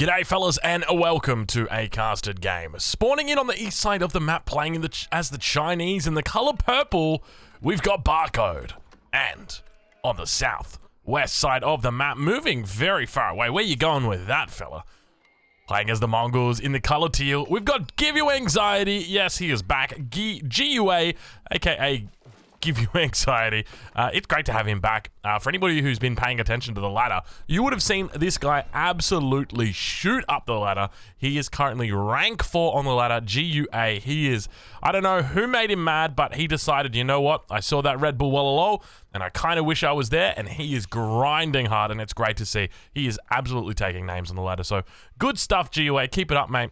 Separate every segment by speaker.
Speaker 1: G'day fellas and welcome to A Casted Game. Spawning in on the east side of the map, playing as the Chinese in the color purple, we've got Barcode. And on the south-west side of the map, moving very far away. Where you going with that, fella? Playing as the Mongols in the color teal, we've got Give You Anxiety. Yes, he is back. GUA, aka Give You Anxiety. It's great to have him back. For anybody who's been paying attention to the ladder, you would have seen this guy absolutely shoot up the ladder. He is currently rank 4 on the ladder, GUA. He is, I don't know who made him mad, but he decided, you know what, I saw that Red Bull Wallow, and I kind of wish I was there, and he is grinding hard, and it's great to see. He is absolutely taking names on the ladder, so good stuff, GUA. Keep it up, mate.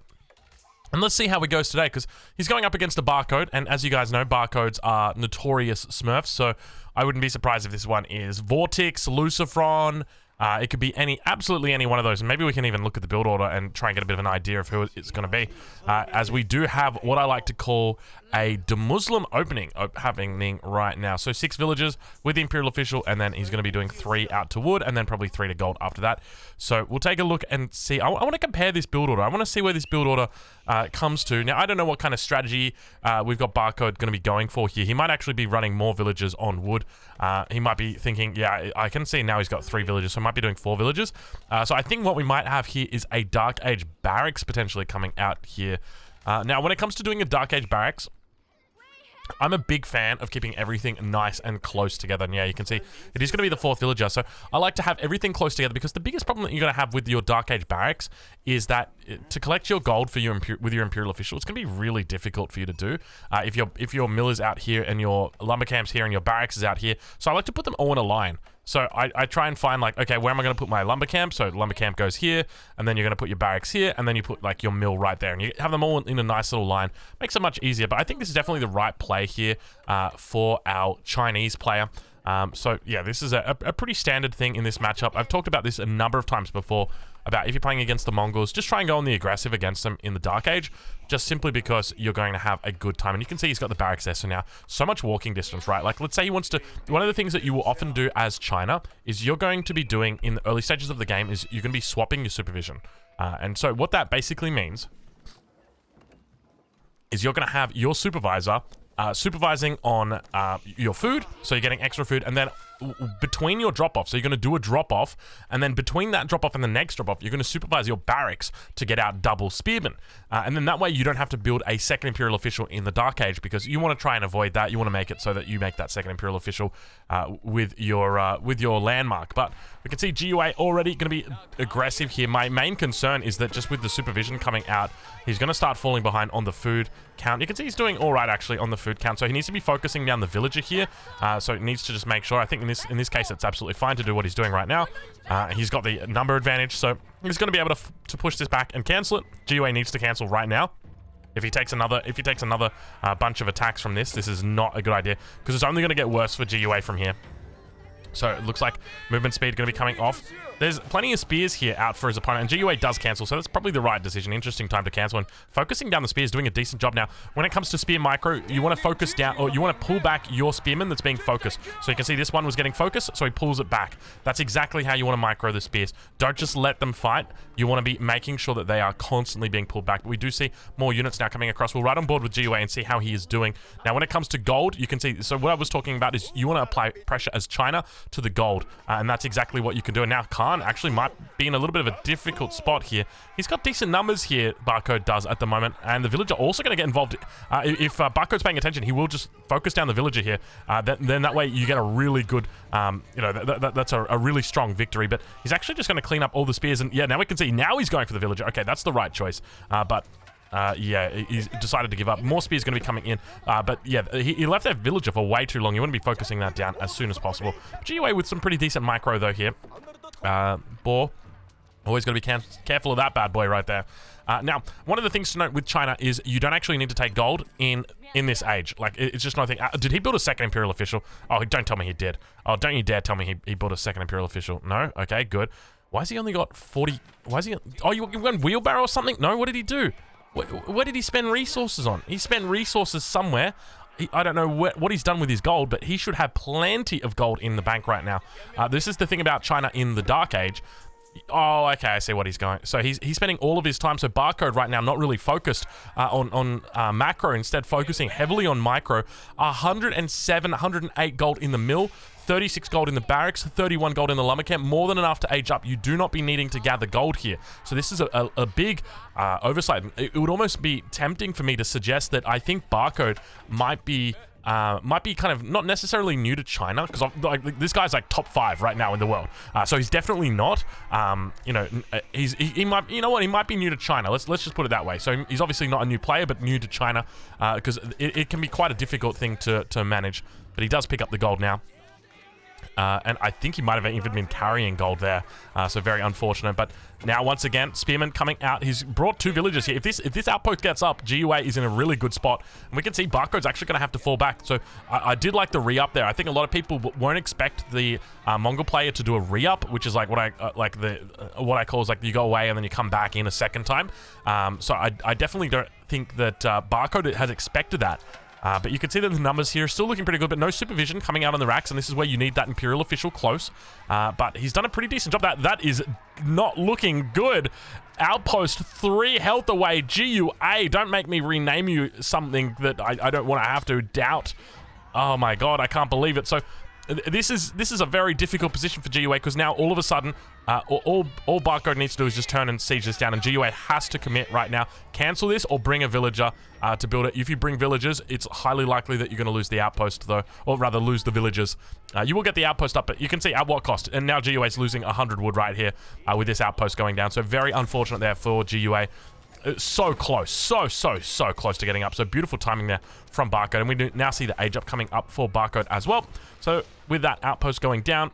Speaker 1: And let's see how he goes today, because he's going up against a Barcode, and as you guys know, Barcodes are notorious smurfs, so I wouldn't be surprised if this one is Vortex, Lucifron. It could be absolutely any one of those, and maybe we can even look at the build order and try and get a bit of an idea of who it's going to be, as we do have what I like to call a Muslim opening happening right now. So 6 villagers with the Imperial Official, and then he's going to be doing 3 out to wood, and then probably 3 to gold after that. So we'll take a look and see. I want to compare this build order. I want to see where this build order comes to. Now, I don't know what kind of strategy we've got Barcode going to be going for here. He might actually be running more villagers on wood. He might be thinking, yeah, I can see now he's got 3 villagers, so he might be doing 4 villagers. So I think what we might have here is a Dark Age barracks potentially coming out here. Now, when it comes to doing a Dark Age barracks, I'm a big fan of keeping everything nice and close together. And yeah, you can see it is going to be the 4th villager. So I like to have everything close together, because the biggest problem that you're going to have with your Dark Age barracks is that to collect your gold for with your Imperial Official, it's going to be really difficult for you to do. If your mill is out here and your lumber camp's here and your barracks is out here. So I like to put them all in a line. So I try and find, like, okay, where am I going to put my lumber camp? So the lumber camp goes here, and then you're going to put your barracks here, and then you put, like, your mill right there. And you have them all in a nice little line. Makes it much easier. But I think this is definitely the right play here for our Chinese player. So, yeah, this is a pretty standard thing in this matchup. I've talked about this a number of times before, about if you're playing against the Mongols, just try and go on the aggressive against them in the Dark Age, just simply because you're going to have a good time. And you can see he's got the barracks there, so now so much walking distance, right? Like, let's say he wants to, one of the things that you will often do as China is you're going to be doing in the early stages of the game is you're going to be swapping your supervision. And so what that basically means is you're going to have your supervisor supervising on your food, so you're getting extra food, and then between your drop-off, so you're going to do a drop-off, and then between that drop-off and the next drop-off, you're going to supervise your barracks to get out double spearmen, and then that way you don't have to build a second Imperial Official in the Dark Age, because you want to try and avoid that. You want to make it so that you make that second Imperial Official with your landmark. But we can see GUA already going to be aggressive here. My main concern is that just with the supervision coming out, he's going to start falling behind on the food count. You can see he's doing all right actually on the food count, so he needs to be focusing down the villager here. So it needs to just make sure. I think in this case it's absolutely fine to do what he's doing right now. He's got the number advantage, so he's going to be able to push this back and cancel it. GUA needs to cancel right now. If he takes another bunch of attacks from this is not a good idea, because it's only going to get worse for GUA from here. So it looks like movement speed going to be coming off. There's plenty of spears here out for his opponent, and GUA does cancel, so that's probably the right decision. Interesting time to cancel, and focusing down the spear is doing a decent job. Now, when it comes to spear micro, you want to focus down, or you want to pull back your spearman that's being focused. So you can see this one was getting focused, so he pulls it back. That's exactly how you want to micro the spears. Don't just let them fight. You want to be making sure that they are constantly being pulled back. But we do see more units now coming across. We'll right on board with GUA and see how he is doing. Now, when it comes to gold, you can see, so what I was talking about is you want to apply pressure as China to the gold, and that's exactly what you can do. And now Khan actually might be in a little bit of a difficult spot here. He's got decent numbers here, Barcode does at the moment, and the villager also going to get involved. If Barcode's paying attention, he will just focus down the villager here. Then that way you get a really good, that's a really strong victory. But he's actually just going to clean up all the spears, and yeah, now we can see now he's going for the villager. Okay, that's the right choice. Yeah, he's decided to give up. More spears going to be coming in. But yeah, he left that villager for way too long. You want to be focusing that down as soon as possible. GUA with some pretty decent micro though here. Boar. Always got to be careful of that bad boy right there. Now, one of the things to note with China is you don't actually need to take gold in this age. Like, it's just nothing. Did he build a second Imperial Official? Oh, don't tell me he did. Oh, don't you dare tell me he built a second Imperial Official. No? Okay, good. Why has he only got 40? Why is he... Oh, you went wheelbarrow or something? No, what did he do? Where did he spend resources on? He spent resources somewhere. I don't know what he's done with his gold, but he should have plenty of gold in the bank right now. This is the thing about China in the Dark Age. Oh, okay, I see what he's going. So he's spending all of his time. So Barcode right now not really focused on macro, instead focusing heavily on micro. 107, 108 gold in the mill, 36 gold in the barracks, 31 gold in the lumber camp, more than enough to age up. You do not be needing to gather gold here. So this is a big oversight. It would almost be tempting for me to suggest that I think Barcode might be kind of not necessarily new to China, because like, this guy's like top 5 right now in the world. So he's definitely not. You know, he might, you know what, he might be new to China. Let's just put it that way. So he's obviously not a new player, but new to China, because it can be quite a difficult thing to manage. But he does pick up the gold now. And I think he might have even been carrying gold there, so very unfortunate. But now, once again, Spearman coming out. He's brought 2 villagers here. If this outpost gets up, GUA is in a really good spot. And we can see Barcode's actually going to have to fall back. So I did like the re-up there. I think a lot of people won't expect the Mongol player to do a re-up, which is like what I call is like you go away and then you come back in a second time. So I definitely don't think that Barcode has expected that. But you can see that the numbers here are still looking pretty good, but no supervision coming out on the racks, and this is where you need that Imperial official close. But he's done a pretty decent job. That is not looking good. Outpost 3 health away. GUA, don't make me rename you something that I don't want to have to doubt. Oh my god, I can't believe it. So this is a very difficult position for GUA, because now all of a sudden all Barcode needs to do is just turn and siege this down, and GUA has to commit right now. Cancel this or bring a villager to build it. If you bring villagers, it's highly likely that you're going to lose the outpost, though, or rather lose the villagers. You will get the outpost up, but you can see at what cost. And now GUA is losing 100 wood right here with this outpost going down. So very unfortunate there for GUA. So close, so close to getting up. So beautiful timing there from Barcode, and we do now see the age up coming up for Barcode as well. So with that outpost going down,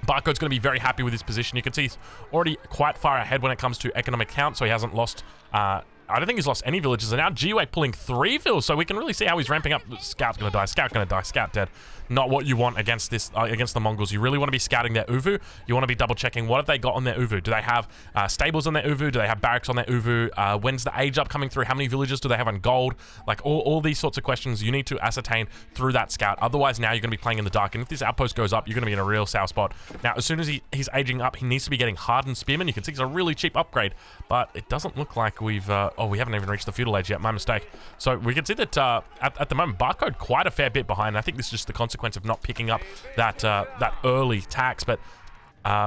Speaker 1: Barcode's going to be very happy with his position. You can see he's already quite far ahead when it comes to economic count, so he hasn't lost I don't think he's lost any villages. And now GUA pulling 3 fills, so we can really see how he's ramping up. Scout's gonna die, Scout gonna die, Scout dead. Not what you want against this, against the Mongols. You really want to be scouting their Uvu. You want to be double checking what have they got on their Uvu. Do they have stables on their Uvu? Do they have barracks on their Uvu? When's the age up coming through? How many villages do they have on gold? Like all these sorts of questions you need to ascertain through that scout. Otherwise, now you're going to be playing in the dark. And if this outpost goes up, you're going to be in a real sour spot. Now, as soon as he's aging up, he needs to be getting hardened spearmen. You can see it's a really cheap upgrade, but it doesn't look like we've... oh, we haven't even reached the feudal age yet. My mistake. So we can see that at the moment, Barcode quite a fair bit behind. I think this is just the consequence of not picking up that early tax, but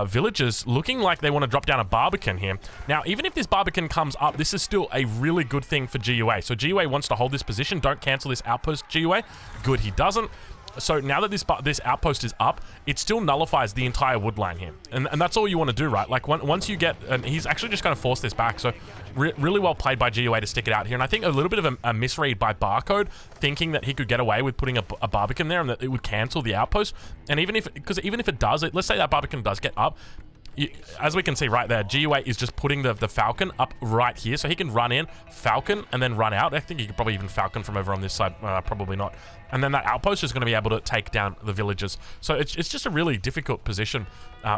Speaker 1: villagers looking like they want to drop down a Barbican here. Now, even if this Barbican comes up, this is still a really good thing for GUA. So GUA wants to hold this position. Don't cancel this outpost, GUA. Good, he doesn't. So now that this outpost is up, it still nullifies the entire wood line here. And that's all you want to do, right? Like, once you get... And he's actually just going to force this back. So really well played by GUA to stick it out here. And I think a little bit of a misread by Barcode, thinking that he could get away with putting a Barbican there and that it would cancel the outpost. And even if it does, let's say that Barbican does get up, as we can see right there, GUA is just putting the Falcon up right here, so he can run in, Falcon, and then run out. I think he could probably even Falcon from over on this side, probably not. And then that outpost is going to be able to take down the villagers. So it's just a really difficult position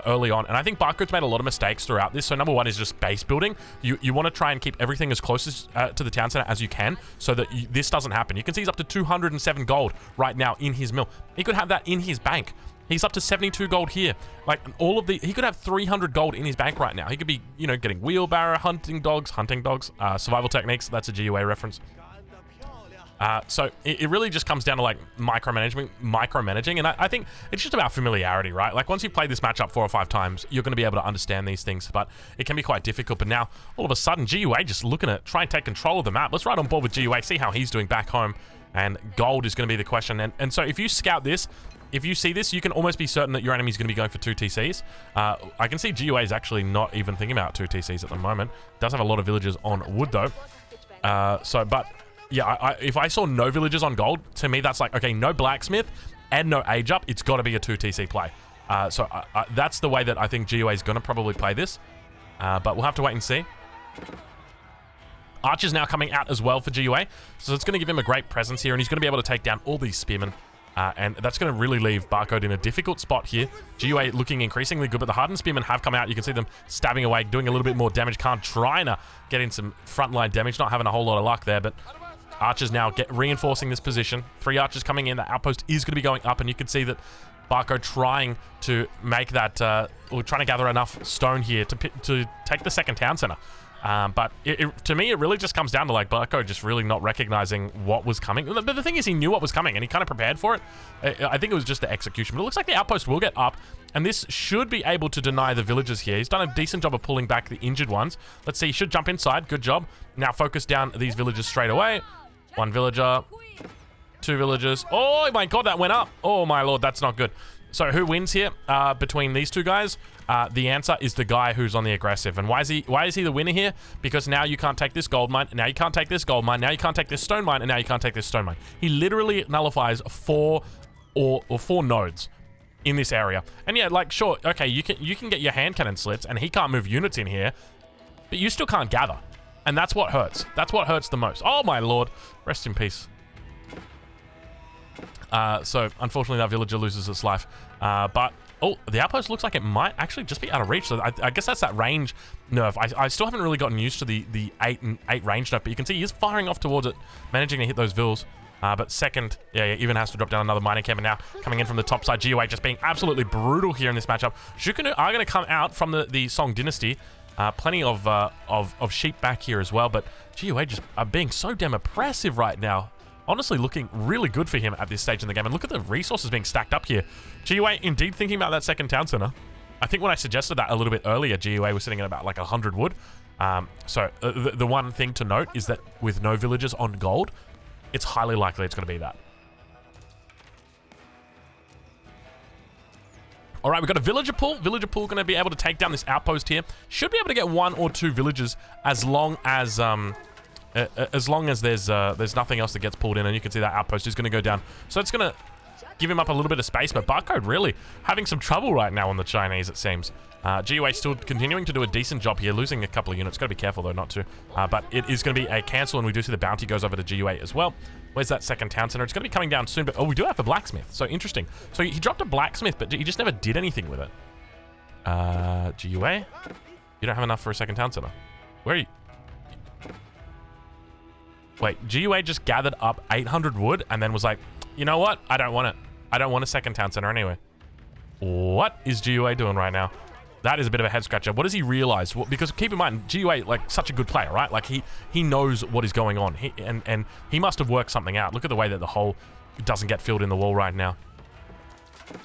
Speaker 1: early on. And I think Barcode's made a lot of mistakes throughout this. So number one is just base building. You want to try and keep everything as close as, to the town center as you can, so that this doesn't happen. You can see he's up to 207 gold right now in his mill. He could have that in his bank. He's up to 72 gold here. Like, he could have 300 gold in his bank right now. He could be, you know, getting wheelbarrow, hunting dogs, survival techniques. That's a GUA reference. So it really just comes down to, like, micromanaging. And I think it's just about familiarity, right? Like, once you've played this matchup 4 or 5 times, you're going to be able to understand these things. But it can be quite difficult. But now, all of a sudden, GUA just looking to try and take control of the map. Let's ride on board with GUA, see how he's doing back home. And gold is going to be the question. And so if you scout this, if you see this, you can almost be certain that your enemy's going to be going for 2 TCs. I can see GUA is actually not even thinking about 2 TCs at the moment. Does have a lot of villagers on wood, though. But yeah, if I saw no villagers on gold, to me, that's like, okay, no blacksmith and no age up. It's got to be a 2 TC play. So that's the way that I think GUA is going to probably play this. But we'll have to wait and see. Archer's now coming out as well for GUA. So it's going to give him a great presence here, and he's going to be able to take down all these spearmen. And that's going to really leave Barcode in a difficult spot here. GUA looking increasingly good, but the hardened spearmen have come out. You can see them stabbing away, doing a little bit more damage. Khan trying to get in some frontline damage, not having a whole lot of luck there, but Archers now reinforcing this position. 3 archers coming in. The outpost is going to be going up, and you can see that Barco trying to make that, or trying to gather enough stone here to take the second town center. But to me, it really just comes down to like Barco just really not recognizing what was coming. But the thing is, he knew what was coming and he kind of prepared for it. I think it was just the execution. But it looks like the outpost will get up, and this should be able to deny the villagers here. He's done a decent job of pulling back the injured ones. Let's see, he should jump inside. Good job. Now focus down these villagers straight away. One villager, two villagers. Oh my god, that went up. Oh my lord, that's not good. So who wins here between these two guys? The answer is the guy who's on the aggressive. And why is he the winner here? Because now you can't take this gold mine, now you can't take this gold mine, now you can't take this stone mine, and now you can't take this stone mine. He literally nullifies four nodes in this area. And yeah, like, sure, okay, you can get your hand cannon slits, and he can't move units in here, but you still can't gather. And that's what hurts. That's what hurts the most. Oh my lord. Rest in peace. So unfortunately that villager loses its life. But oh, the outpost looks like it might actually just be out of reach. So I guess that's that range nerf. I still haven't really gotten used to the 8 range nerf, but you can see he is firing off towards it, managing to hit those vills. But second, yeah, even has to drop down another mining camp, and now coming in from the top side, GOA just being absolutely brutal here in this matchup. Shukanu are going to come out from the Song Dynasty. Plenty of sheep back here as well, but GOA just being so damn oppressive right now. Honestly, looking really good for him at this stage in the game. And look at the resources being stacked up here. GOA indeed thinking about that second town center. I think when I suggested that a little bit earlier, GOA was sitting at about like 100 wood. So the one thing to note is that with no villagers on gold, it's highly likely it's going to be that. All right, we've got a villager pool. Villager pool going to be able to take down this outpost here. Should be able to get 1 or 2 villagers as long as there's nothing else that gets pulled in, and you can see that outpost is going to go down. So it's going to give him up a little bit of space, but Barcode really having some trouble right now on the Chinese, it seems. GUA still continuing to do a decent job here, losing a couple of units. Got to be careful, though, not to. But it is going to be a cancel, and we do see the bounty goes over to GUA as well. Where's that second town center? It's going to be coming down soon, but oh, we do have a blacksmith. So interesting. So he dropped a blacksmith, but he just never did anything with it. GUA? You don't have enough for a second town center. Where are you? Wait, GUA just gathered up 800 wood and then was like, you know what? I don't want it. I don't want a second town center anyway. What is GUA doing right now? That is a bit of a head scratcher. What does he realize? Well, because keep in mind, GUA, like, such a good player, right? Like, he knows what is going on. And he must have worked something out. Look at the way that the hole doesn't get filled in the wall right now.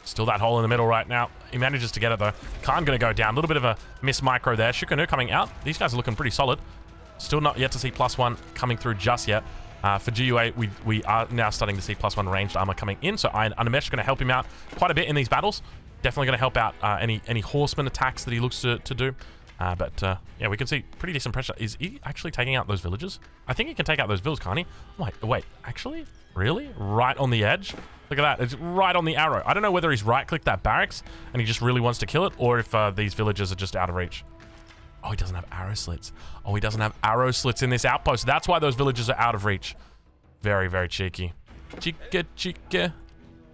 Speaker 1: Still that hole in the middle right now. He manages to get it, though. Khan going to go down. A little bit of a miss micro there. Shukanu coming out. These guys are looking pretty solid. Still not yet to see +1 coming through just yet. For GUA, we are now starting to see +1 ranged armor coming in. So Animesh is going to help him out quite a bit in these battles. Definitely going to help out any horseman attacks that he looks to do. Yeah, we can see pretty decent pressure. Is he actually taking out those villagers? I think he can take out those villas, can't he? Wait, actually? Really? Right on the edge? Look at that. It's right on the arrow. I don't know whether he's right-clicked that barracks and he just really wants to kill it, or if these villagers are just out of reach. Oh, he doesn't have arrow slits. Oh, he doesn't have arrow slits in this outpost. That's why those villagers are out of reach. Very, very cheeky. Chica.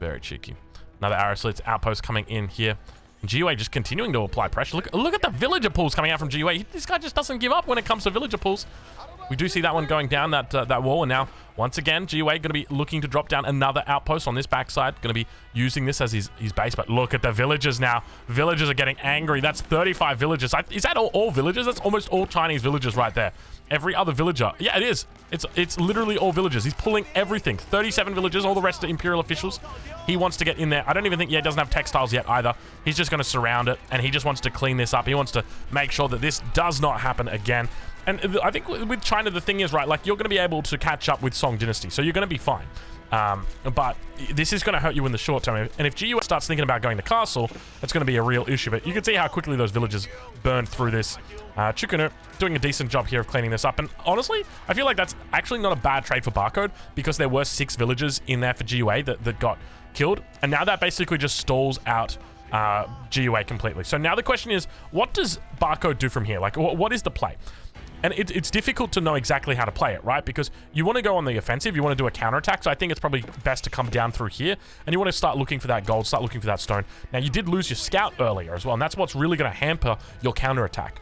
Speaker 1: Very cheeky. Another arrow slits outpost coming in here. GUA just continuing to apply pressure. Look at the villager pools coming out from GUA. This guy just doesn't give up when it comes to villager pools. We do see that one going down that wall, and now once again GUA going to be looking to drop down another outpost on this backside. Going to be using this as his base, but look at the villagers now. Villagers are getting angry. That's 35 villagers. Is that all villagers? That's almost all Chinese villagers right there. Every other villager. Yeah, it is. It's literally all villagers. He's pulling everything. 37 villagers, all the rest are Imperial officials. He wants to get in there. I don't even think, he doesn't have textiles yet either. He's just going to surround it, and he just wants to clean this up. He wants to make sure that this does not happen again. And I think with China, the thing is, right, like, you're going to be able to catch up with Song Dynasty, so you're going to be fine. But this is going to hurt you in the short term. And if GUA starts thinking about going to castle, that's going to be a real issue. But you can see how quickly those villagers burn through this. Chukunu doing a decent job here of cleaning this up. And honestly, I feel like that's actually not a bad trade for Barcode, because there were 6 villagers in there for GUA that got killed. And now that basically just stalls out GUA completely. So now the question is, what does Barcode do from here? Like, what is the play? And it's difficult to know exactly how to play it, right? Because you want to go on the offensive, you want to do a counterattack, so I think it's probably best to come down through here, and you want to start looking for that gold, start looking for that stone. Now, you did lose your scout earlier as well, and that's what's really going to hamper your counterattack.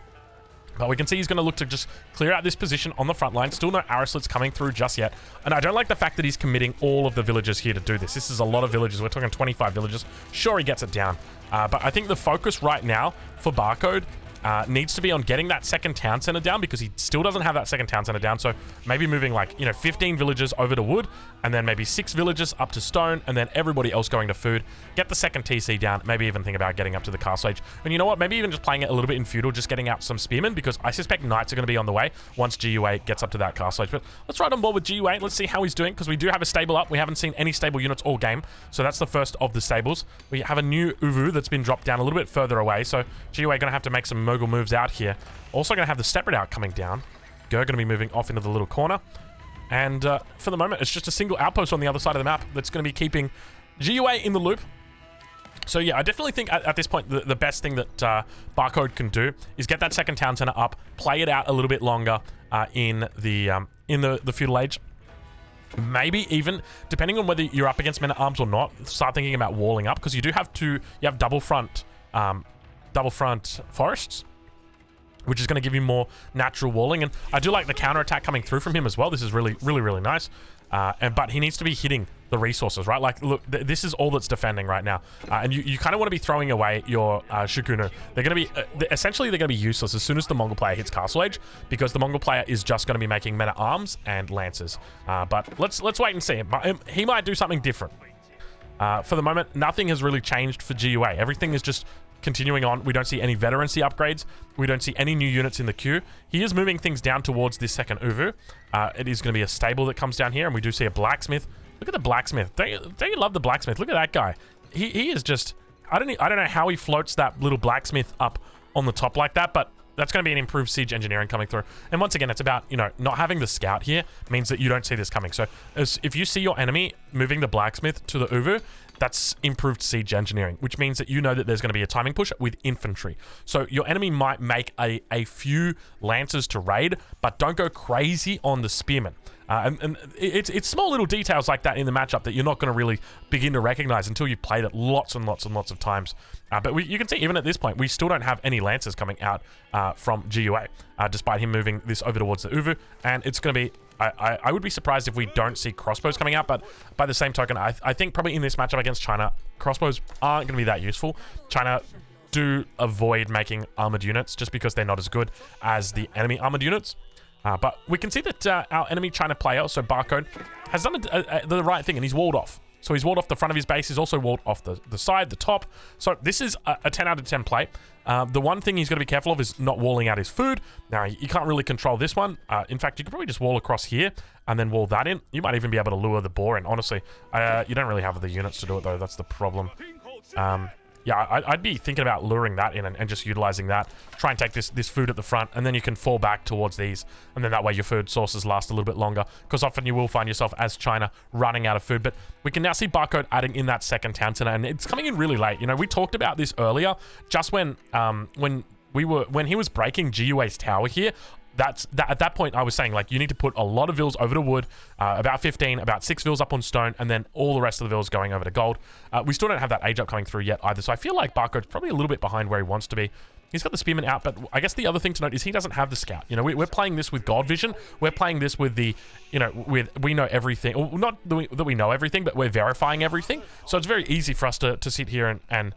Speaker 1: But we can see he's going to look to just clear out this position on the front line. Still no arrow slits coming through just yet. And I don't like the fact that he's committing all of the villagers here to do this. This is a lot of villagers. We're talking 25 villagers. Sure, he gets it down. But I think the focus right now for Barcode needs to be on getting that second town center down, because he still doesn't have that second town center down. So maybe moving like, 15 villagers over to wood, and then maybe 6 villagers up to stone, and then everybody else going to food. Get the second TC down. Maybe even think about getting up to the castle age. And you know what? Maybe even just playing it a little bit in feudal, just getting out some spearmen, because I suspect knights are going to be on the way once GU8 gets up to that castle age. But let's ride on board with GU8. Let's see how he's doing, because we do have a stable up. We haven't seen any stable units all game. So that's the first of the stables. We have a new Uvu that's been dropped down a little bit further away. So GU8 going to have to make some mogul moves out here. Also going to have the Stepred out coming down. Go going to be moving off into the little corner. And for the moment, it's just a single outpost on the other side of the map that's going to be keeping GUA in the loop. So yeah, I definitely think at this point, the best thing that Barcode can do is get that second town center up, play it out a little bit longer in the feudal age. Maybe even, depending on whether you're up against men-at-arms or not, start thinking about walling up, because you have double front forests, which is going to give you more natural walling. And I do like the counterattack coming through from him as well. This is really, really, really nice. But he needs to be hitting the resources, right? Like, look, this is all that's defending right now. And you kind of want to be throwing away your Shukunu. They're going to be, essentially, they're going to be useless as soon as the Mongol player hits Castle Age, because the Mongol player is just going to be making men-at-arms and lancers. But let's wait and see. He might do something different. For the moment, nothing has really changed for GUA. Everything is just continuing on. We don't see any veterancy upgrades. We don't see any new units in the queue. He is moving things down towards this second Uvu. It is going to be a stable that comes down here, and we do see a blacksmith. Look at the blacksmith. Don't you love the blacksmith? Look at that guy. He is just... I don't know how he floats that little blacksmith up on the top like that, but that's going to be an improved siege engineering coming through. And once again, it's about, not having the scout here means that you don't see this coming. So if you see your enemy moving the blacksmith to the Uvu, that's improved siege engineering, which means that you know that there's going to be a timing push with infantry. So your enemy might make a few lancers to raid, but don't go crazy on the spearmen. And it's small little details like that in the matchup that you're not going to really begin to recognize until you've played it lots and lots and lots of times. But you can see, even at this point, we still don't have any lancers coming out from GUA, despite him moving this over towards the Uvu. And it's going to be... I would be surprised if we don't see crossbows coming out, but by the same token, I think probably in this matchup against China, crossbows aren't going to be that useful. China do avoid making armored units just because they're not as good as the enemy armored units. But we can see that our enemy China player, so Barcode, has done the right thing, and he's walled off. So he's walled off the front of his base. He's also walled off the side, the top. So this is a 10 out of 10 play. The one thing he's got to be careful of is not walling out his food. Now, you can't really control this one. In fact, you could probably just wall across here and then wall that in. You might even be able to lure the boar in. Honestly, you don't really have the units to do it, though. That's the problem. Yeah, I'd be thinking about luring that in and just utilizing that. Try and take this food at the front, and then you can fall back towards these, and then that way your food sources last a little bit longer, because often you will find yourself as China running out of food. But we can now see Barcode adding in that second town center, and it's coming in really late. We talked about this earlier, just when he was breaking GUA's tower here. At that point, I was saying, like, you need to put a lot of vills over to wood, about 15, about 6 vills up on stone, and then all the rest of the vills going over to gold. We still don't have that age up coming through yet either, so I feel like Barcode's probably a little bit behind where he wants to be. He's got the spearman out, but I guess the other thing to note is he doesn't have the scout. We're playing this with God Vision. We're playing this with the, we know everything. Or not that we know everything, but we're verifying everything. So it's very easy for us to sit here and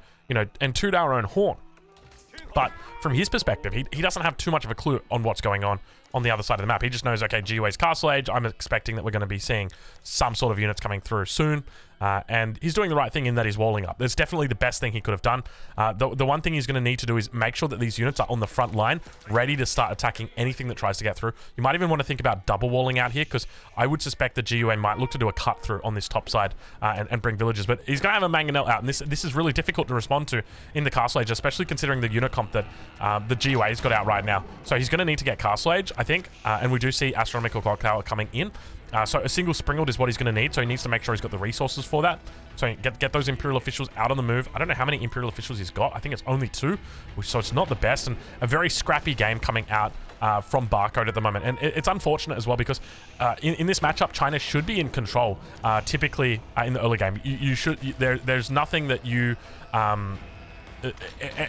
Speaker 1: toot our own horn. But from his perspective, he doesn't have too much of a clue on what's going on the other side of the map. He just knows, okay, GUA's Castle Age. I'm expecting that we're going to be seeing some sort of units coming through soon. And he's doing the right thing in that he's walling up. That's definitely the best thing he could have done. The one thing he's going to need to do is make sure that these units are on the front line, ready to start attacking anything that tries to get through. You might even want to think about double walling out here, because I would suspect that GUA might look to do a cut through on this top side and bring villagers. But he's going to have a Mangonel out, and this is really difficult to respond to in the Castle Age, especially considering the unit comp that the GUA's got out right now. So he's going to need to get Castle Age, I think, and we do see Astronomical Clock Tower coming in. So a single Springald is what he's going to need, so he needs to make sure he's got the resources for that. So get those Imperial officials out on the move. I don't know how many Imperial officials he's got. I think it's only 2, so it's not the best, and a very scrappy game coming out from Barcode at the moment. And it's unfortunate as well, because in this matchup, China should be in control, typically in the early game. There's nothing that you...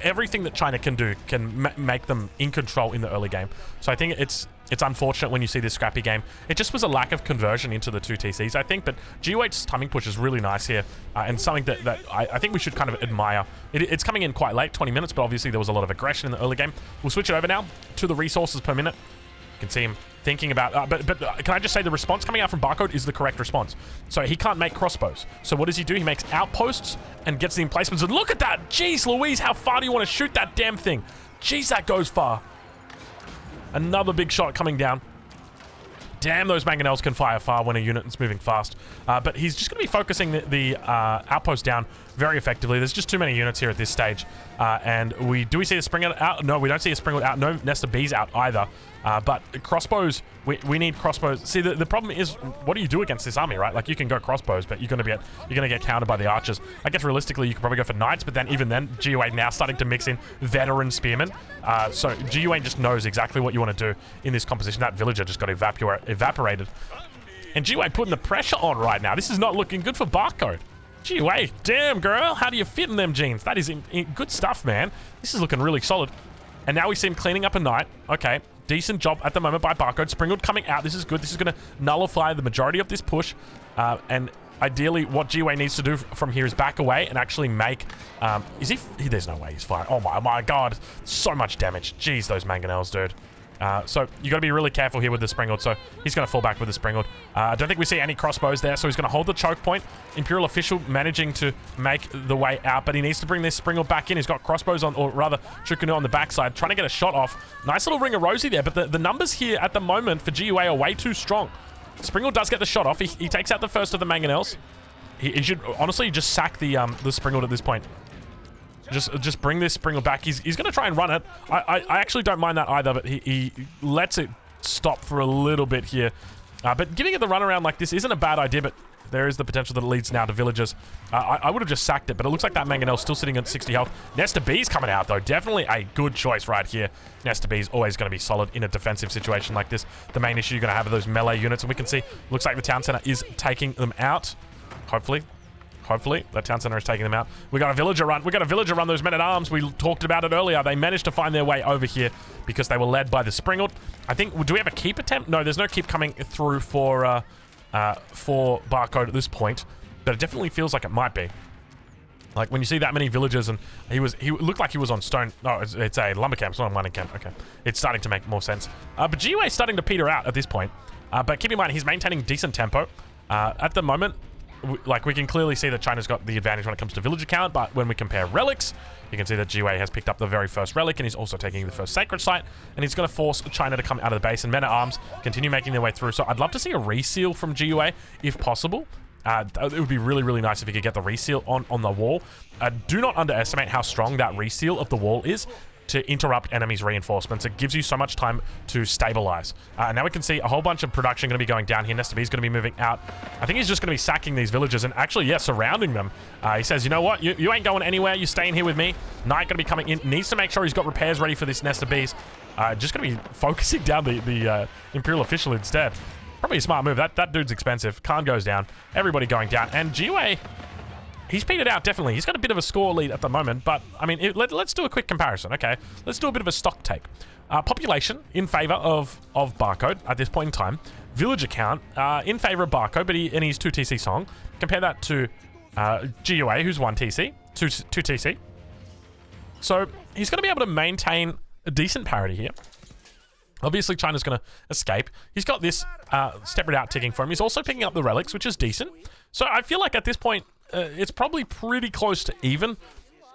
Speaker 1: everything that China can do can make them in control in the early game. So I think it's unfortunate when you see this scrappy game. It just was a lack of conversion into the two TCs, I think, but GU8's timing push is really nice here, and something that I think we should kind of admire. It's coming in quite late, 20 minutes, but obviously there was a lot of aggression in the early game. We'll switch it over now to the resources per minute. You can see him thinking about, but can I just say the response coming out from Barcode is the correct response. So he can't make crossbows. So what does he do? He makes outposts and gets the emplacements. And look at that! Jeez Louise, how far do you want to shoot that damn thing? Jeez, that goes far. Another big shot coming down. Damn, those mangonels can fire far when a unit is moving fast. But he's just going to be focusing the outpost down very effectively. There's just too many units here at this stage. And do we see a Springwood out? No, we don't see a Springwood out. No Nest of Bees out either. But crossbows, we need crossbows. See, the problem is, what do you do against this army, right? Like, you can go crossbows, but you're gonna get countered by the archers. I guess realistically, you could probably go for knights, but then even then, GU8 now starting to mix in veteran spearmen. So GU8 just knows exactly what you want to do in this composition. That villager just got evaporated. And GU8 putting the pressure on right now. This is not looking good for Barcode. GU8, damn girl, how do you fit in them jeans? That is good stuff, man. This is looking really solid. And now we see him cleaning up a knight. Okay. Decent job at the moment by Barcode. Springwood coming out. This is good. This is going to nullify the majority of this push. And ideally, what GU8 needs to do from here is back away and actually make... There's no way he's firing. Oh my god. So much damage. Jeez, those mangonels, dude. So you got to be really careful here with the Springwood. So he's going to fall back with the Springwood. I don't think we see any crossbows there, so he's going to hold the choke point. Imperial Official managing to make the way out, but he needs to bring this Springwood back in. He's got crossbows on, or rather Chukunu on the backside, trying to get a shot off. Nice little ring of Rosie there, but the numbers here at the moment for GUA are way too strong. Springwood does get the shot off. He takes out the first of the mangonels. He should honestly just sack the Springwood at this point. Just bring this Springwood back. He's going to try and run it. I actually don't mind that either, but he lets it stop for a little bit here. But giving it the runaround like this isn't a bad idea, but there is the potential that it leads now to villagers. I would have just sacked it, but it looks like that mangonel's still sitting at 60 health. Nest of Bees coming out, though. Definitely a good choice right here. Nest of Bees always going to be solid in a defensive situation like this. The main issue you're going to have are those melee units, and we can see, looks like the town center is taking them out. Hopefully, that town center is taking them out. We got a villager run. We got a villager run those men-at-arms. We talked about it earlier. They managed to find their way over here because they were led by the Springwood. I think, do we have a keep attempt? No, there's no keep coming through for Barcode at this point, but it definitely feels like it might be. Like when you see that many villagers, and he looked like he was on stone. No, it's a lumber camp. It's not a mining camp. Okay, it's starting to make more sense. But GUA is starting to peter out at this point. But keep in mind, he's maintaining decent tempo at the moment. We can clearly see that China's got the advantage when it comes to villager count, but when we compare relics, you can see that GUA has picked up the very first relic, and he's also taking the first sacred site, and he's going to force China to come out of the base, and men-at-arms continue making their way through. So I'd love to see a reseal from GUA, if possible. It would be really, really nice if you could get the reseal on the wall. Do not underestimate how strong that reseal of the wall is to interrupt enemies' reinforcements. It gives you so much time to stabilize. Now we can see a whole bunch of production going to be going down here. Nest of Bees going to be moving out. I think he's just going to be sacking these villagers and actually, yeah, surrounding them. He says, you know what? You ain't going anywhere. You're staying here with me. Knight going to be coming in. Needs to make sure he's got repairs ready for this Nest of Bees. Just going to be focusing down the Imperial Official instead. Probably a smart move. That dude's expensive. Khan goes down. Everybody going down. And GUA... he's petered out, definitely. He's got a bit of a score lead at the moment, but, I mean, let's do a quick comparison, okay? Let's do a bit of a stock take. Population in favor of Barcode at this point in time. Villager count in favor of Barcode, but he's 2 TC Song. Compare that to GUA, who's 1 TC, 2 TC. So he's going to be able to maintain a decent parity here. Obviously, China's going to escape. He's got this separate out ticking for him. He's also picking up the relics, which is decent. So I feel like at this point, it's probably pretty close to even.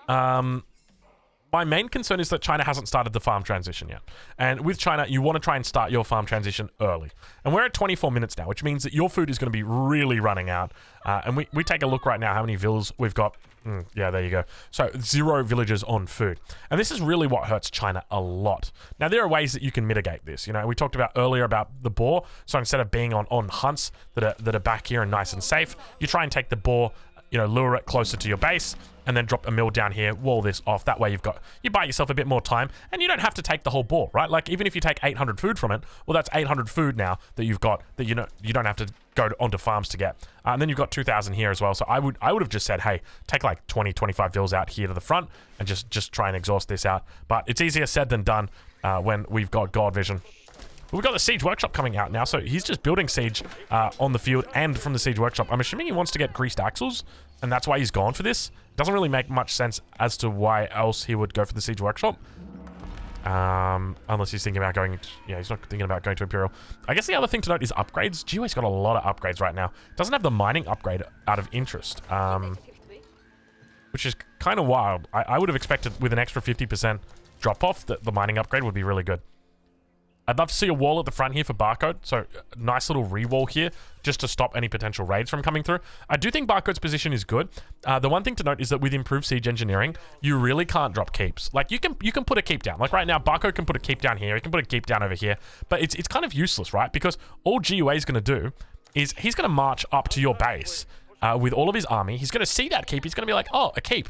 Speaker 1: My main concern is that China hasn't started the farm transition yet. And with China, you want to try and start your farm transition early. And we're at 24 minutes now, which means that your food is going to be really running out. And we take a look right now how many villas we've got. Yeah, there you go. So 0 villagers on food. And this is really what hurts China a lot. Now, there are ways that you can mitigate this. You know, we talked about earlier about the boar. So instead of being on hunts that are back here and nice and safe, you try and take the boar you know, lure it closer to your base, and then drop a mill down here, wall this off. That way you buy yourself a bit more time, and you don't have to take the whole boar, right? Like, even if you take 800 food from it, well, that's 800 food now that you've got that you don't have to go onto farms to get. And then you've got 2,000 here as well. So I would have just said, hey, take like 20, 25 vills out here to the front and just try and exhaust this out. But it's easier said than done when we've got God Vision. We've got the Siege Workshop coming out now, so he's just building Siege on the field and from the Siege Workshop. I'm assuming he wants to get greased axles, and that's why he's gone for this. Doesn't really make much sense as to why else he would go for the Siege Workshop. Unless he's thinking about going... Yeah, he's not thinking about going to Imperial. I guess the other thing to note is upgrades. GUA's got a lot of upgrades right now. Doesn't have the mining upgrade out of interest, which is kind of wild. I would have expected with an extra 50% drop-off that the mining upgrade would be really good. I'd love to see a wall at the front here for Barcode, so nice little re-wall here, just to stop any potential raids from coming through. I do think Barcode's position is good. The one thing to note is that with improved siege engineering, you really can't drop keeps. Like, you can put a keep down. Like right now, Barcode can put a keep down here, he can put a keep down over here, but it's kind of useless, right? Because all GUA is going to do is he's going to march up to your base with all of his army. He's going to see that keep, he's going to be like, oh, a keep,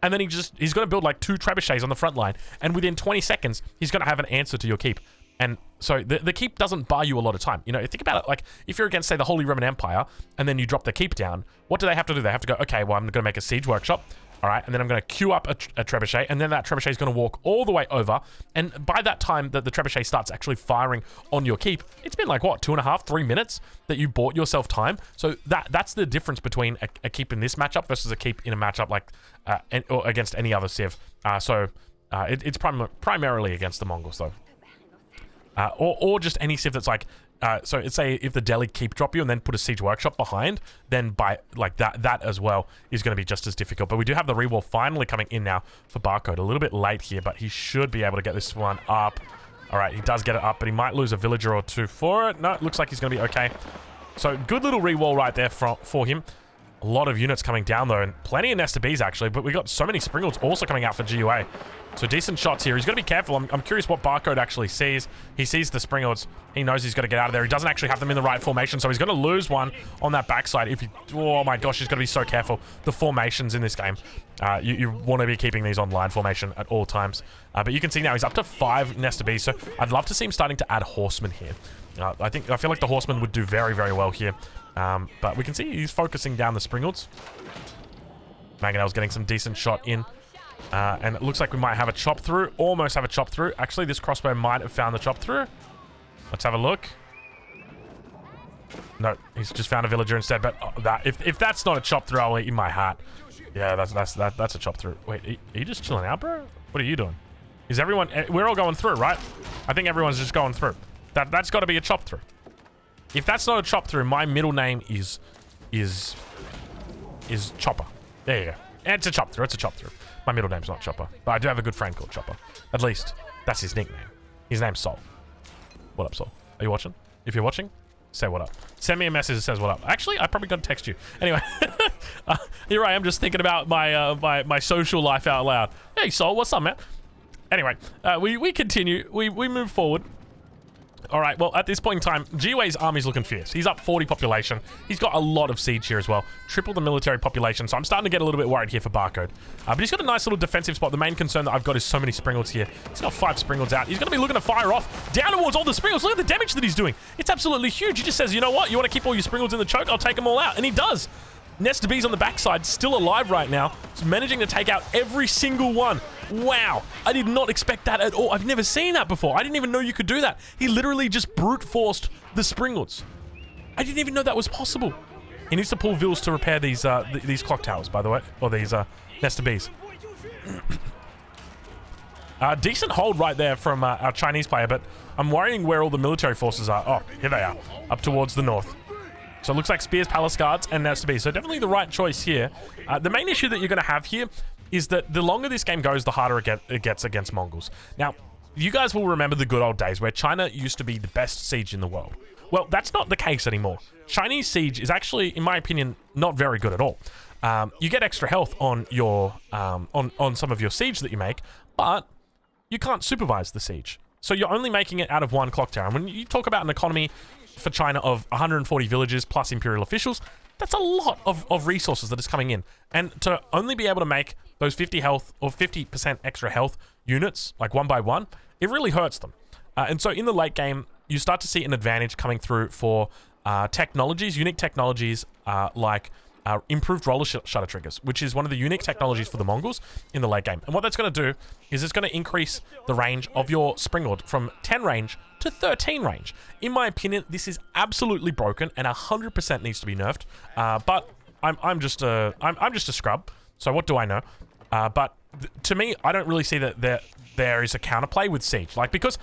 Speaker 1: and then he's going to build like 2 trebuchets on the front line, and within 20 seconds he's going to have an answer to your keep. And so the keep doesn't buy you a lot of time. You know, think about it, like if you're against, say, the Holy Roman Empire, and then you drop the keep down, what do they have to do? They have to go, okay, well, I'm going to make a siege workshop, all right, and then I'm going to queue up a trebuchet, and then that trebuchet is going to walk all the way over, and by that time that the trebuchet starts actually firing on your keep, it's been like, what, 2.5, 3 minutes that you bought yourself time? So that's the difference between a keep in this matchup versus a keep in a matchup like or against any other civ. It's primarily against the Mongols, though. Or just any civ that's like, so it's say if the Delhi keep drop you and then put a siege workshop behind, then by like that as well is going to be just as difficult. But we do have the rewall finally coming in now for Barcode. A little bit late here, but he should be able to get this one up. All right, he does get it up, but he might lose a villager or two for it. No, it looks like he's going to be okay. So good little rewall right there for him. A lot of units coming down though, and plenty of Nesta Bees actually, but we got so many Springles also coming out for GUA. So decent shots here. He's got to be careful. I'm curious what Barcode actually sees. He sees the Springles. He knows he's got to get out of there. He doesn't actually have them in the right formation, so he's going to lose one on that backside. If he, oh my gosh, he's got to be so careful. The formations in this game, you want to be keeping these on line formation at all times. But you can see now he's up to 5 Nesta Bees, so I'd love to see him starting to add Horsemen here. I feel like the Horsemen would do very, very well here. But we can see he's focusing down the Springles. Mangonel's getting some decent shot in. And it looks like we might have a chop through. Almost have a chop through. Actually, this crossbow might have found the chop through. Let's have a look. No, he's just found a villager instead. But if that's not a chop through, I'll eat in my hat. Yeah, that's a chop through. Wait, are you just chilling out, bro? What are you doing? Is everyone... We're all going through, right? I think everyone's just going through. That's got to be a chop through. If that's not a chop through, my middle name is Chopper. There you go. It's a chop through. It's a chop through. My middle name's not Chopper, but I do have a good friend called Chopper. At least, that's his nickname. His name's Sol. What up, Sol? Are you watching? If you're watching, say what up. Send me a message that says what up. Actually, I probably got to text you. Anyway, here I am just thinking about my social life out loud. Hey, Sol, what's up, man? Anyway, we continue. We move forward. All right, well, at this point in time, GUA's army's looking fierce. He's up 40 population. He's got a lot of siege here as well. Triple the military population, so I'm starting to get a little bit worried here for Barcode. But he's got a nice little defensive spot. The main concern that I've got is so many Springles here. He's got 5 Springles out. He's going to be looking to fire off down towards all the Springles. Look at the damage that he's doing. It's absolutely huge. He just says, you know what? You want to keep all your Springles in the choke? I'll take them all out. And he does. Nesta Bees on the backside, still alive right now. He's managing to take out every single one. Wow, I did not expect that at all. I've never seen that before. I didn't even know you could do that. He literally just brute forced the Springles. I didn't even know that was possible. He needs to pull Vils to repair these clock towers, by the way, or these Nesta Bees. Decent hold right there from our Chinese player, but I'm worrying where all the military forces are. Oh, here they are, up towards the north. So it looks like Spears, Palace Guards, and Nesta Bees. So definitely the right choice here. The main issue that you're going to have here is that the longer this game goes, the harder it gets against Mongols. Now, you guys will remember the good old days where China used to be the best siege in the world. Well, that's not the case anymore. Chinese siege is actually, in my opinion, not very good at all. You get extra health on your on some of your siege that you make, but you can't supervise the siege. So you're only making it out of 1 clock tower. And when you talk about an economy for China of 140 villages plus imperial officials, That's a lot of resources that is coming in. And to only be able to make those 50 health or 50% extra health units, like one by one, it really hurts them. And so in the late game, you start to see an advantage coming through for technologies, unique technologies like improved roller shutter triggers, which is one of the unique technologies for the Mongols in the late game. And what that's going to do is it's going to increase the range of your Springald from 10 range to 13 range. In my opinion, this is absolutely broken and 100% needs to be nerfed. But I'm just a scrub, so what do I know? But to me, I don't really see that there is a counterplay with Siege. Like, because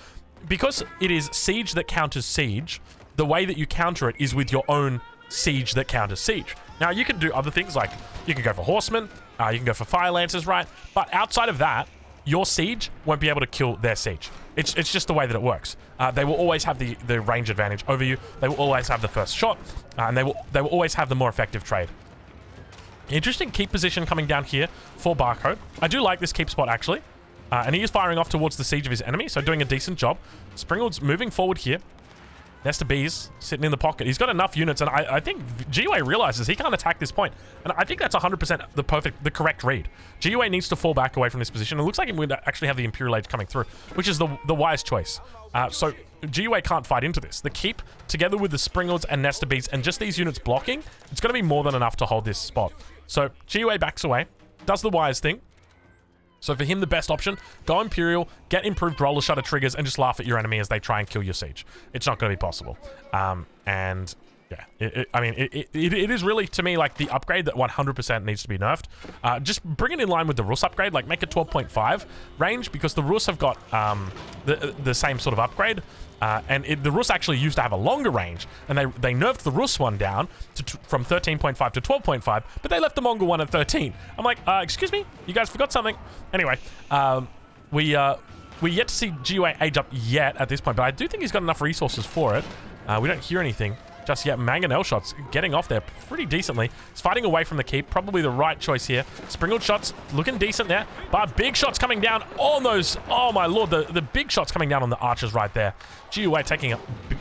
Speaker 1: it is Siege that counters Siege, the way that you counter it is with your own Siege that counters Siege. Now, you can do other things, like you can go for Horsemen, you can go for Fire Lancers, right? But outside of that, your Siege won't be able to kill their Siege. It's just the way that it works. They will always have the range advantage over you. They will always have the first shot, and they will always have the more effective trade. Interesting keep position coming down here for Barcode. I do like this keep spot, actually. And he is firing off towards the siege of his enemy, so doing a decent job. Springald's moving forward here. Nesta Bees sitting in the pocket. He's got enough units, and I think GUA realizes he can't attack this point. And I think that's 100% the correct read. GUA needs to fall back away from this position. It looks like he would actually have the Imperial Age coming through, which is the wise choice. So GUA can't fight into this. The keep, together with the Springalds and Nesta Bees, and just these units blocking, it's going to be more than enough to hold this spot. So GUA backs away, does the wise thing. So for him, the best option, go Imperial, get improved roller shutter triggers, and just laugh at your enemy as they try and kill your siege. It's not going to be possible. And yeah, it is really, to me, like the upgrade that 100% needs to be nerfed. Just bring it in line with the Rus upgrade, like make it 12.5 range, because the Rus have got the same sort of upgrade. And the Rus actually used to have a longer range, and they nerfed the Rus one down from 13.5 to 12.5, but they left the Mongol one at 13. I'm like, excuse me? You guys forgot something? Anyway, we yet to see GUA age up yet at this point, but I do think he's got enough resources for it. We don't hear anything just yet. Mangonel shots getting off there pretty decently. He's fighting away from the keep. Probably the right choice here. Springald shots looking decent there, but big shots coming down on those. Oh my lord, the big shots coming down on the archers right there. GUA taking a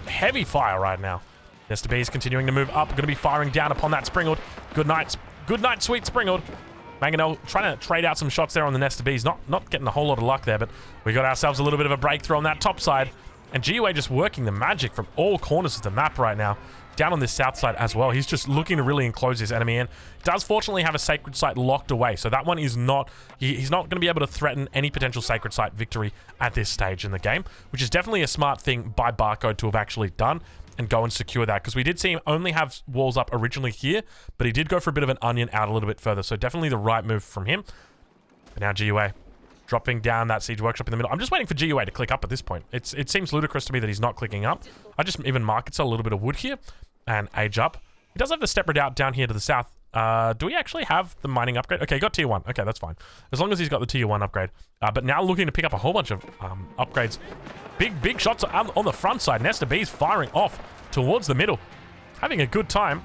Speaker 1: heavy fire right now. Nesta B is continuing to move up. Going to be firing down upon that Springald. Good night, sweet Springald. Mangonel trying to trade out some shots there on the Nesta Bees. Not getting a whole lot of luck there, but we got ourselves a little bit of a breakthrough on that top side. And GUA just working the magic from all corners of the map right now. Down on this south side as well. He's just looking to really enclose his enemy in. Does fortunately have a sacred site locked away, so that one is not... He's not going to be able to threaten any potential sacred site victory at this stage in the game, which is definitely a smart thing by Barcode to have actually done and go and secure that, because we did see him only have walls up originally here, but he did go for a bit of an onion out a little bit further, so definitely the right move from him. But now GUA dropping down that siege workshop in the middle. I'm just waiting for GUA to click up at this point. It seems ludicrous to me that he's not clicking up. I just even market sell a little bit of wood here and age up. He does have the step redoubt down here to the south. Do we actually have the mining upgrade? Okay, got tier 1. Okay, that's fine. As long as he's got the tier 1 upgrade. But now looking to pick up a whole bunch of upgrades. Big shots on the front side. Nesta B's firing off towards the middle. Having a good time.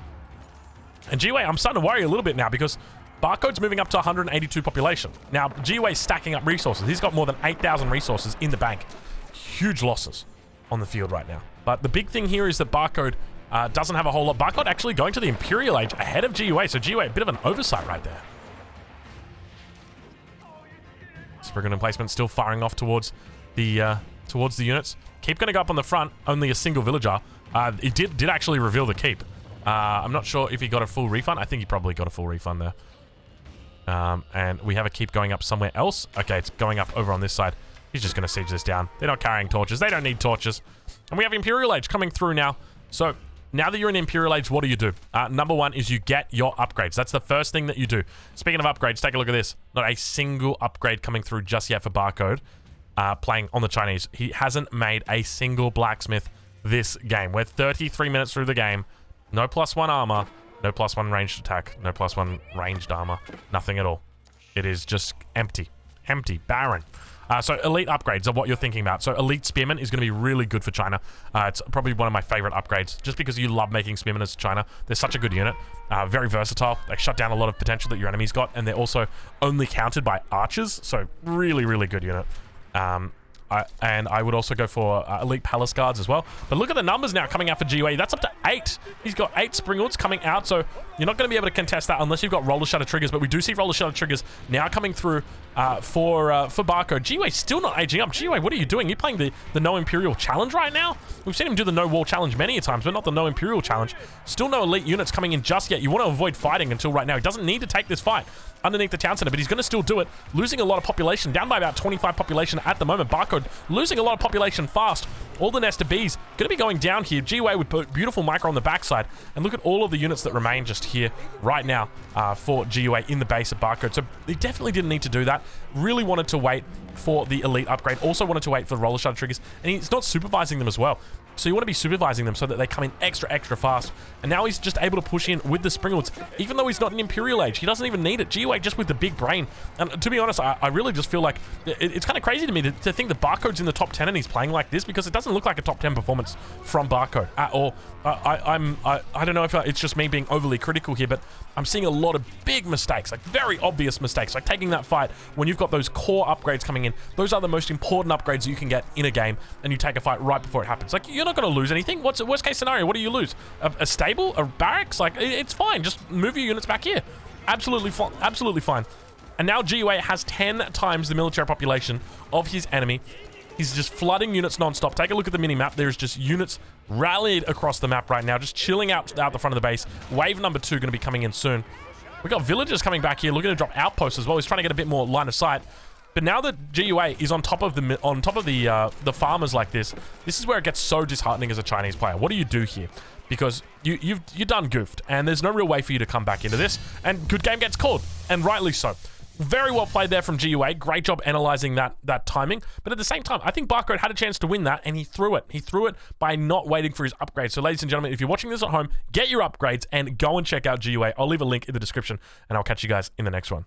Speaker 1: And GUA, I'm starting to worry a little bit now, because Barcode's moving up to 182 population. Now, GUA's stacking up resources. He's got more than 8,000 resources in the bank. Huge losses on the field right now. But the big thing here is that Barcode doesn't have a whole lot. Barcode actually going to the Imperial Age ahead of GUA. So GUA, a bit of an oversight right there. Spriggan emplacement still firing off towards the units. Keep going to go up on the front. Only a single villager. It did actually reveal the keep. I'm not sure if he got a full refund. I think he probably got a full refund there. And we have a keep going up somewhere else. Okay, it's going up over on this side. He's just going to siege this down. They're not carrying torches. They don't need torches. And we have Imperial Age coming through now. So now that you're in Imperial Age, what do? Number one is you get your upgrades. That's the first thing that you do. Speaking of upgrades, take a look at this. Not a single upgrade coming through just yet for Barcode. Playing on the Chinese. He hasn't made a single blacksmith this game. We're 33 minutes through the game. No +1 armor. No +1 ranged attack. No +1 ranged armor. Nothing at all. It is just empty. Empty. Barren. So elite upgrades are what you're thinking about. So elite spearman is going to be really good for China. It's probably one of my favorite upgrades, just because you love making spearmen as China. They're such a good unit. Very versatile. They shut down a lot of potential that your enemy's got, and they're also only countered by archers. So really, really good unit. And I would also go for Elite Palace Guards as well. But look at the numbers now coming out for GUA. That's up to 8. He's got 8 Springalds coming out, so you're not going to be able to contest that unless you've got Roller Shutter triggers. But we do see Roller Shutter triggers now coming through for Barcode. GUA still not aging up. GUA, what are you doing? You're playing the No Imperial Challenge right now? We've seen him do the No Wall Challenge many a times, but not the No Imperial Challenge. Still no elite units coming in just yet. You want to avoid fighting until right now. He doesn't need to take this fight underneath the town center, but he's going to still do it, losing a lot of population, down by about 25 population at the moment. Barcode losing a lot of population fast. All the Nest of Bees going to be going down here. GUA with beautiful micro on the backside, and look at all of the units that remain just here right now for GUA in the base of Barcode. So they definitely didn't need to do that. Really wanted to wait for the elite upgrade. Also wanted to wait for the Roller Shutter triggers, and he's not supervising them as well. So you want to be supervising them so that they come in extra fast. And now he's just able to push in with the Springalds, even though he's not an Imperial Age. He doesn't even need it. GUA just with the big brain. And to be honest, I really just feel like it's kind of crazy to me to think that Barcode's in the top 10 and he's playing like this, because it doesn't look like a top 10 performance from Barcode at all. I don't know if it's just me being overly critical here, but I'm seeing a lot of big mistakes, like very obvious mistakes, like taking that fight when you've got those core upgrades coming in. Those are the most important upgrades you can get in a game, and you take a fight right before it happens. Like, you're not going to lose anything. What's the worst case scenario? What do you lose? A stable? A barracks? Like, it's fine. Just move your units back here. Absolutely fine. Absolutely fine. And now GUA has 10 times the military population of his enemy. He's just flooding units non-stop. Take a look at the mini-map. There's just units rallied across the map right now, just chilling out the front of the base. Wave number 2 going to be coming in soon. We got villagers coming back here, looking to drop outposts as well. He's trying to get a bit more line of sight. But now that GUA is on top of the farmers like this is where it gets so disheartening as a Chinese player. What do you do here? Because you're done goofed, and there's no real way for you to come back into this. And good game gets called, and rightly so. Very well played there from GUA. Great job analyzing that timing. But at the same time, I think Barcode had a chance to win that, and he threw it. He threw it by not waiting for his upgrades. So ladies and gentlemen, if you're watching this at home, get your upgrades and go and check out GUA. I'll leave a link in the description, and I'll catch you guys in the next one.